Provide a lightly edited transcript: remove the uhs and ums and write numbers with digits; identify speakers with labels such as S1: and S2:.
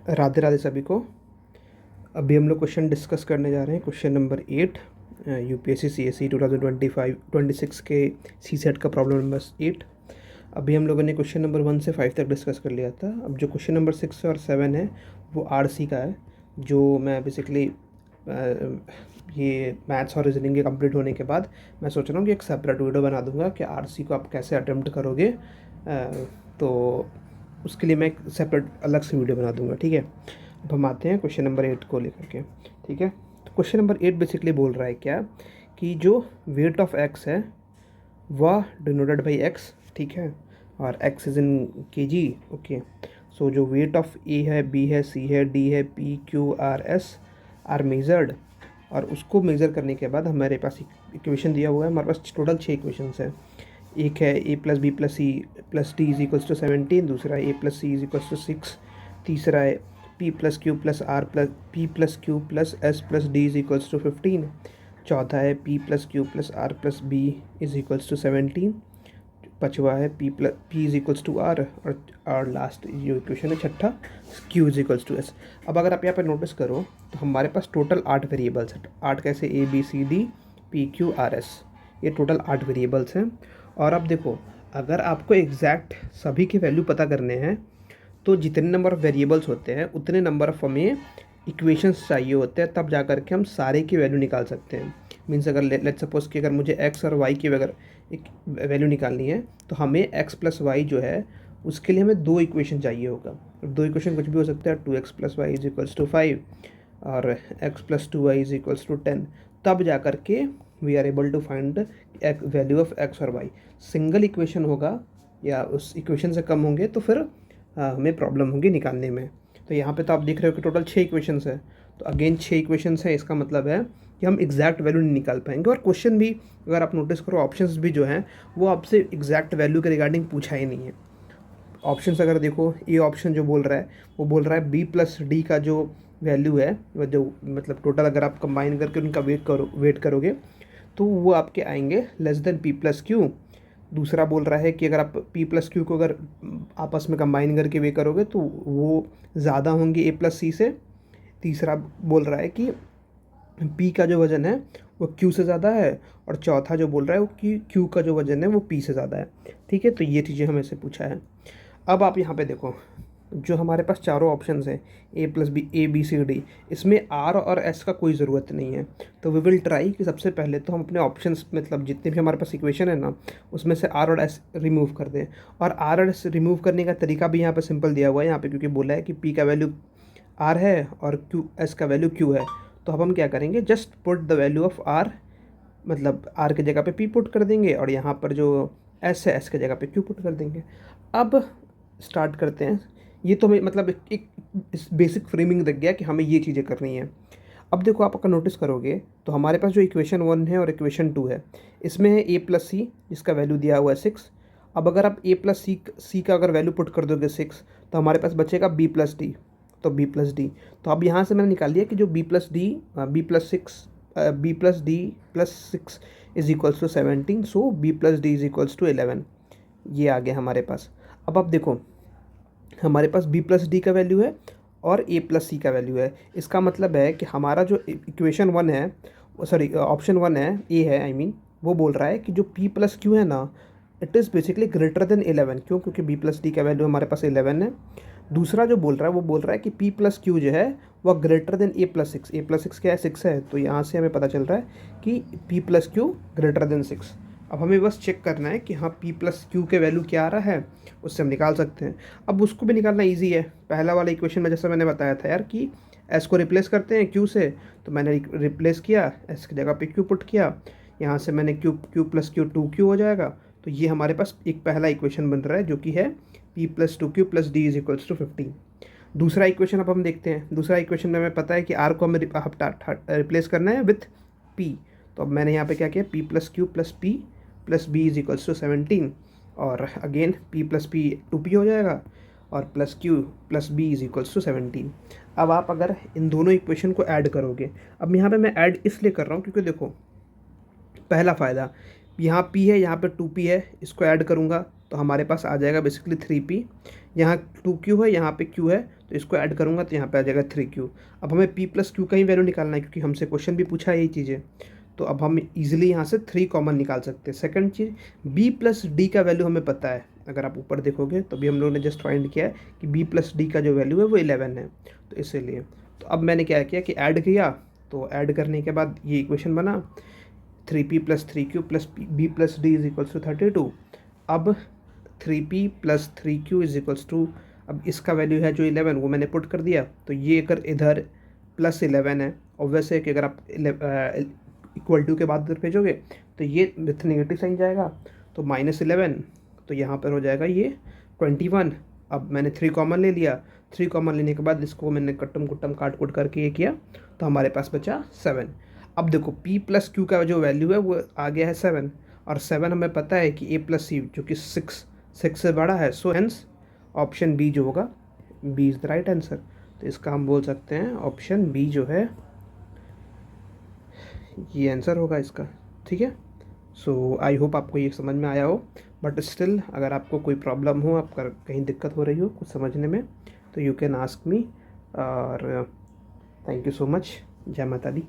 S1: राधे राधे सभी को। अभी हम लोग क्वेश्चन डिस्कस करने जा रहे हैं। क्वेश्चन नंबर 8 यूपीएससी सीएसई 2025-26 के सी सेट का प्रॉब्लम नंबर 8। अभी हम लोगों ने क्वेश्चन नंबर 1 से 5 तक डिस्कस कर लिया था। अब जो क्वेश्चन नंबर 6 और 7 है वो आरसी का है, जो मैं बेसिकली ये मैथ्स और रीजनिंग के कंप्लीट होने के बाद मैं सोच रहा हूँ कि एक सेपरेट वीडियो बना दूंगा कि आरसी को आप कैसे अटेम्प्ट करोगे। तो उसके लिए मैं एक सेपरेट अलग से वीडियो बना दूंगा, ठीक है। अब हम आते हैं क्वेश्चन नंबर 8 को लेकर के, ठीक है। तो क्वेश्चन नंबर 8 बेसिकली बोल रहा है क्या कि जो वेट ऑफ एक्स है वह डिनोटेड बाई एक्स, ठीक है, और X is in KG, okay. So जो वेट ऑफ ए है, बी है, सी है, डी है, P Q R S R measured, और उसको मेज़र करने के बाद हमारे पास इक्वेशन दिया हुआ है। हमारे पास टोटल 6 इक्वेशंस है। एक है A plus B plus C plus D is equals to 17, दूसरा है A plus C is equals to 6, तीसरा है P plus Q plus R plus P plus Q plus S plus D is equals to 15, चौथा है P plus Q plus R plus B is equals to 17, पाँचवा है P is equals to R, और last जो equation है छठा Q is equals to S. अब अगर आप यहाँ पर नोटिस करो तो हमारे पास टोटल 8 वेरिएबल्स हैं। 8 कैसे? A B C D P Q R S, ये टोटल 8 वेरिएबल्स हैं। और अब देखो, अगर आपको एग्जैक्ट सभी के वैल्यू पता करने हैं तो जितने नंबर ऑफ़ वेरिएबल्स होते हैं उतने नंबर ऑफ हमें इक्वेशंस चाहिए होते हैं, तब जा कर के हम सारे की वैल्यू निकाल सकते हैं। मीन्स अगर लेट्स सपोज कि अगर मुझे एक्स और वाई की अगर एक वैल्यू निकालनी है तो हमें एक्स प्लस वाई जो है उसके लिए हमें 2 इक्वेशन चाहिए होगा। 2 इक्वेशन कुछ भी हो सकता है, 2x plus Y is equals to 5 और x plus 2y is equals to 10, तब जा कर के we are able to find value of x और y। सिंगल इक्वेशन होगा या उस इक्वेशन से कम होंगे तो फिर हमें प्रॉब्लम होगी निकालने में। तो यहाँ पे तो आप देख रहे हो कि टोटल 6 इक्वेशंस है। तो अगेन 6 इक्वेशंस है, इसका मतलब है कि हम एग्जैक्ट वैल्यू नहीं निकाल पाएंगे। और क्वेश्चन भी अगर आप नोटिस करो, ऑप्शंस भी जो हैं वो आपसे एग्जैक्ट वैल्यू के रिगार्डिंग पूछा ही नहीं है। ऑप्शंस अगर देखो, ये ऑप्शन जो बोल रहा है वो बोल रहा है बी प्लस डी का जो वैल्यू है, जो मतलब टोटल अगर आप कंबाइन करके उनका वेट करोगे तो वो आपके आएंगे less than P plus Q. दूसरा बोल रहा है कि अगर आप पी प्लस क्यू को अगर आपस में कंबाइन करके वे करोगे तो वो ज़्यादा होंगे ए प्लस सी से। तीसरा बोल रहा है कि पी का जो वज़न है वो क्यू से ज़्यादा है, और चौथा जो बोल रहा है वो कि क्यू का जो वज़न है वो पी से ज़्यादा है, ठीक है। तो ये चीज़ें हमें से पूछा है। अब आप यहाँ पे देखो, जो हमारे पास चारों ऑप्शंस हैं A plus B, A B C D, इसमें आर और एस का कोई ज़रूरत नहीं है। तो वी विल ट्राई कि सबसे पहले तो हम अपने ऑप्शंस मतलब जितने भी हमारे पास इक्वेशन है ना उसमें से आर और एस रिमूव कर दें। और आर और एस रिमूव करने का तरीका भी यहाँ पे सिंपल दिया हुआ है यहाँ पे, क्योंकि बोला है कि पी का वैल्यू आर है और क्यू एस का वैल्यू क्यू है। तो अब हम क्या करेंगे, just put the value of R, मतलब आर की जगह पे पी पुट कर देंगे, और यहाँ पर जो एस है एस की जगह पे क्यू पुट कर देंगे। अब स्टार्ट करते हैं। ये तो हमें मतलब एक बेसिक फ्रेमिंग लग गया कि हमें ये चीज़ें करनी है। अब देखो, आप अगर नोटिस करोगे तो हमारे पास जो इक्वेशन 1 है और इक्वेशन 2 है, इसमें है ए प्लस सी जिसका वैल्यू दिया हुआ है 6। अब अगर आप ए प्लस सी का अगर वैल्यू पुट कर दोगे 6 तो हमारे पास बचेगा बी प्लस डी। तो बी प्लस डी, तो अब यहाँ से मैंने निकाल लिया कि जो B plus D B plus D plus 6 is equals to 17, so B plus D is equals to 11। ये आ गया हमारे पास। अब आप देखो, हमारे पास बी प्लस डी का वैल्यू है और ए प्लस सी का वैल्यू है। इसका मतलब है कि हमारा जो इक्वेशन 1 है, सॉरी ऑप्शन 1 है, ए है आई मीन, वो बोल रहा है कि जो पी प्लस क्यू है ना, it is basically greater than 11। क्यों? क्योंकि बी प्लस डी का वैल्यू हमारे पास 11 है। दूसरा जो बोल रहा है वो बोल रहा है कि पी प्लस क्यू जो है वह ग्रेटर देन ए प्लस 6। ए प्लस 6 क्या है? 6 है। तो यहाँ से हमें पता चल रहा है कि P plus Q greater than 6। अब हमें बस चेक करना है कि हाँ पी प्लस क्यू के वैल्यू क्या आ रहा है, उससे हम निकाल सकते हैं। अब उसको भी निकालना इजी है। पहला वाला इक्वेशन में जैसा मैंने बताया था यार कि एस को रिप्लेस करते हैं क्यू से, तो मैंने रिप्लेस किया, एस की जगह पे क्यू पुट किया। यहाँ से मैंने क्यू प्लस क्यू 2q हो जाएगा। तो ये हमारे पास एक पहला इक्वेशन बन रहा है जो कि है P plus 2q plus D is equals to 15। दूसरा इक्वेशन अब हम देखते हैं। दूसरा इक्वेशन में हमें पता है कि आर को हमें रिप्लेस करना है विथ पी। तो अब मैंने यहाँ पे क्या किया, P plus Q plus P plus B is equals to 17, और again P plus P 2p हो जाएगा, और plus Q plus B is equals to 17। अब आप अगर इन दोनों इक्वेशन को ऐड करोगे, अब यहाँ पे मैं ऐड इसलिए कर रहा हूँ क्योंकि देखो, पहला फ़ायदा, यहाँ p है, यहाँ पे 2p है, इसको ऐड करूँगा तो हमारे पास आ जाएगा बेसिकली 3p, यहाँ 2q है, यहाँ पे q है, तो इसको ऐड करूँगा तो यहाँ पे आ जाएगा 3q। अब हमें p प्लस q का ही वैल्यू निकालना है क्योंकि हमसे क्वेश्चन भी पूछा है यही चीज़ें, तो अब हम इजीली यहाँ से 3 कॉमन निकाल सकते हैं। सेकंड चीज़, b प्लस d का वैल्यू हमें पता है, अगर आप ऊपर देखोगे तो भी हम लोगों ने जस्ट फाइंड किया है कि b प्लस डी का जो वैल्यू है वो 11 है, तो इसीलिए तो अब मैंने क्या किया कि ऐड किया, तो ऐड करने के बाद ये इक्वेशन बना 3p plus 3q plus b plus D is equals to 32। अब 3p plus 3q is equals to, अब इसका वैल्यू है जो 11 वो मैंने पुट कर दिया, तो ये अगर इधर प्लस 11 है, ऑब्वियस है कि अगर आप इक्वल टू के बाद इधर भेजोगे तो ये विथ नेगेटिव साइन जाएगा, तो -11, तो यहाँ पर हो जाएगा ये 21। अब मैंने 3 कॉमन ले लिया, 3 कॉमन लेने के बाद इसको मैंने कट्टम कुट्टम काट कुट करके ये किया, तो हमारे पास बचा 7। अब देखो p प्लस q का जो वैल्यू है वो आ गया है 7, और 7 हमें पता है कि a प्लस सी जो कि 6 से बड़ा है, सो हेंस ऑप्शन बी जो होगा, B is the right answer. तो इसका हम बोल सकते हैं ऑप्शन बी जो है ये आंसर होगा इसका, ठीक है। सो आई होप आपको ये समझ में आया हो, बट स्टिल अगर आपको कोई प्रॉब्लम हो, आपका कहीं दिक्कत हो रही हो कुछ समझने में, तो यू कैन आस्क मी। और थैंक यू सो मच। जय माता दी।